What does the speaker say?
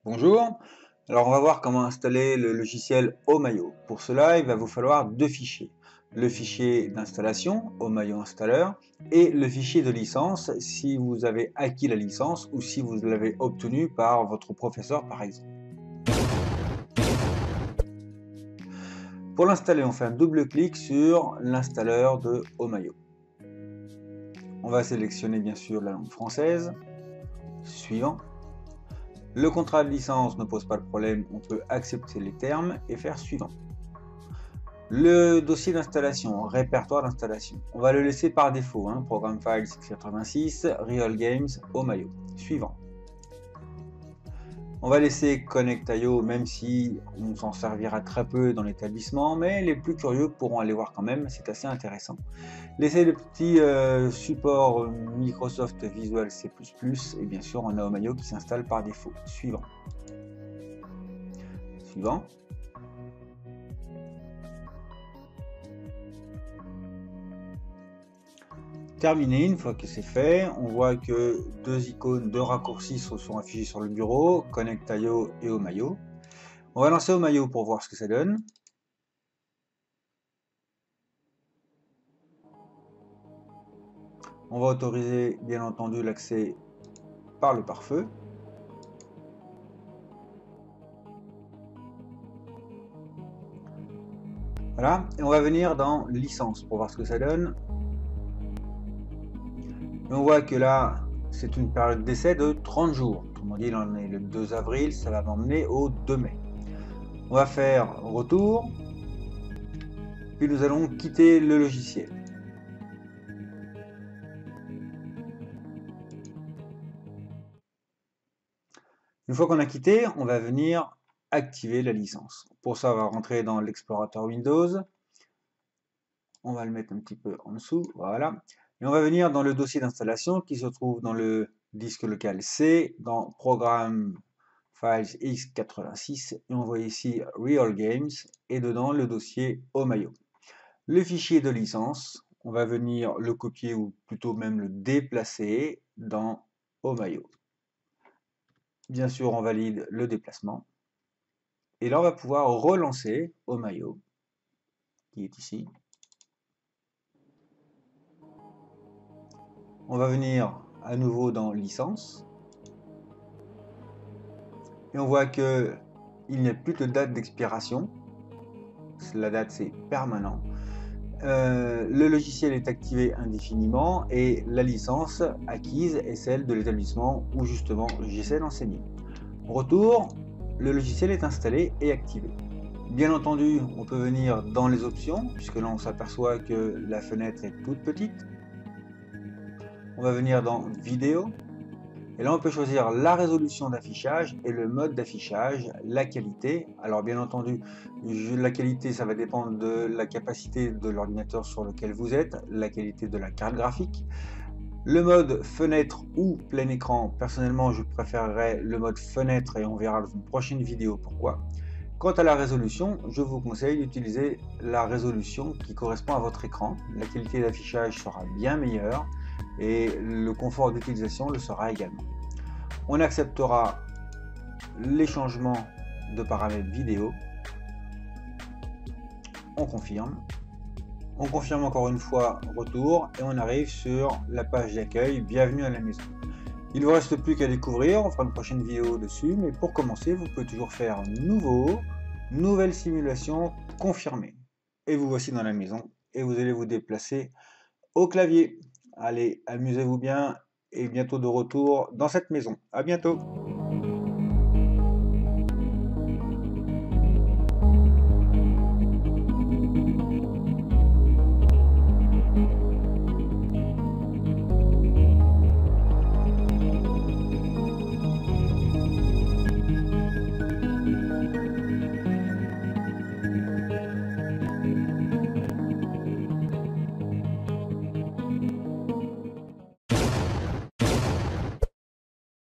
Bonjour, alors on va voir comment installer le logiciel Omayo. Pour cela, il va vous falloir deux fichiers. Le fichier d'installation, Omayo Installer, et le fichier de licence si vous avez acquis la licence ou si vous l'avez obtenue par votre professeur par exemple. Pour l'installer, on fait un double-clic sur l'installeur de Omayo. On va sélectionner bien sûr la langue française. Suivant. Le contrat de licence ne pose pas de problème, on peut accepter les termes et faire suivant. Le dossier d'installation, répertoire d'installation, on va le laisser par défaut, Program Files x86, Real Games, Omayo. Suivant. On va laisser Connect.io même si on s'en servira très peu dans l'établissement, mais les plus curieux pourront aller voir quand même, c'est assez intéressant. Laissez le petit support Microsoft Visual C++, et bien sûr on a Omayo qui s'installe par défaut. Suivant. Suivant. Terminé, une fois que c'est fait, on voit que deux icônes, deux raccourcis se sont affichés sur le bureau, Connect.io et Omayo. On va lancer Omayo pour voir ce que ça donne. On va autoriser bien entendu l'accès par le pare-feu. Voilà, et on va venir dans licence pour voir ce que ça donne. Et on voit que là, c'est une période d'essai de 30 jours. Autrement dit, il en est le 2 avril, ça va m'emmener au 2 mai. On va faire retour, puis nous allons quitter le logiciel. Une fois qu'on a quitté, on va venir activer la licence. Pour ça, on va rentrer dans l'explorateur Windows. On va le mettre un petit peu en dessous, voilà. Et on va venir dans le dossier d'installation qui se trouve dans le disque local C, dans Program Files x86, et on voit ici Real Games, et dedans le dossier Omayo. Le fichier de licence, on va venir le copier ou plutôt même le déplacer dans Omayo. Bien sûr, on valide le déplacement. Et là, on va pouvoir relancer Omayo, qui est ici. On va venir à nouveau dans licence. Et on voit qu'il n'y a plus de date d'expiration. La date, c'est permanent. Le logiciel est activé indéfiniment et la licence acquise est celle de l'établissement où justement j'essaie d'enseigner. Retour, le logiciel est installé et activé. Bien entendu, on peut venir dans les options, puisque là on s'aperçoit que la fenêtre est toute petite. On va venir dans vidéo, et là on peut choisir la résolution d'affichage et le mode d'affichage, la qualité. Alors bien entendu, la qualité ça va dépendre de la capacité de l'ordinateur sur lequel vous êtes, la qualité de la carte graphique. Le mode fenêtre ou plein écran, personnellement je préférerais le mode fenêtre et on verra dans une prochaine vidéo pourquoi. Quant à la résolution, je vous conseille d'utiliser la résolution qui correspond à votre écran. La qualité d'affichage sera bien meilleure et le confort d'utilisation le sera également. On acceptera les changements de paramètres vidéo. On confirme. On confirme encore une fois retour et on arrive sur la page d'accueil. Bienvenue à la maison. Il ne vous reste plus qu'à découvrir, on fera une prochaine vidéo dessus, mais pour commencer, vous pouvez toujours faire nouveau, nouvelle simulation, confirmée. Et vous voici dans la maison et vous allez vous déplacer au clavier. Allez, amusez-vous bien et bientôt de retour dans cette maison. À bientôt.